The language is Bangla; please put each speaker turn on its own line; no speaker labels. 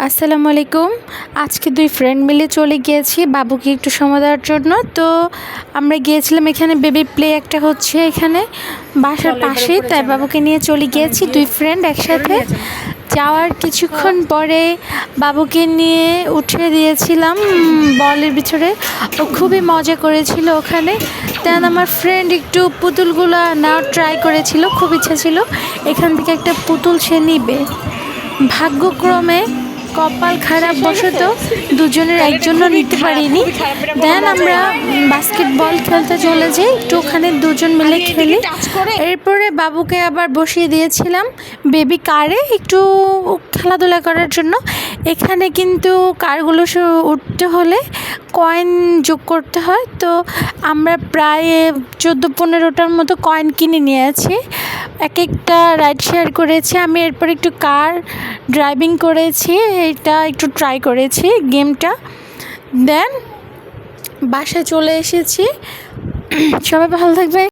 আসসালামু আলাইকুম। আজকে দুই ফ্রেন্ড মিলে চলে গিয়েছি বাবুকে একটু সময় দেওয়ার জন্য। তো আমরা গিয়েছিলাম, এখানে বেবি প্লে একটা হচ্ছে এখানে বাসার পাশে, তাই বাবুকে নিয়ে চলে গিয়েছি দুই ফ্রেন্ড একসাথে। যাওয়ার কিছুক্ষণ পরে বাবুকে নিয়ে উঠে দিয়েছিলাম বলের ভিতরে। ও খুবই মজা করেছিল ওখানে। দেন আমার ফ্রেন্ড একটু পুতুলগুলো নেওয়ার ট্রাই করেছিল, খুব ইচ্ছা ছিল এখান থেকে একটা পুতুল সে নিবে। ভাগ্যক্রমে কপাল খারাপ বশত দুজনের একজনও নিতে পারিনি। দেন আমরা বাস্কেটবল খেলতে চলে যাই, একটু ওখানে দুজন মিলে খেলি। এরপরে বাবুকে আবার বসিয়ে দিয়েছিলাম বেবি কারে একটু খেলাধুলা করার জন্য। এখানে কিন্তু কারগুলো উঠতে হলে কয়েন যোগ করতে হয়, তো আমরা প্রায় 14-15টার মতো কয়েন কিনে নিয়েছি। এক একটা রাইড শেয়ার করেছি আমি। এরপর একটু কার ড্রাইভিং করেছি, এটা একটু ট্রাই করেছি গেমটা। দেন বাসায় চলে এসেছি। সবাই ভালো থাকবে।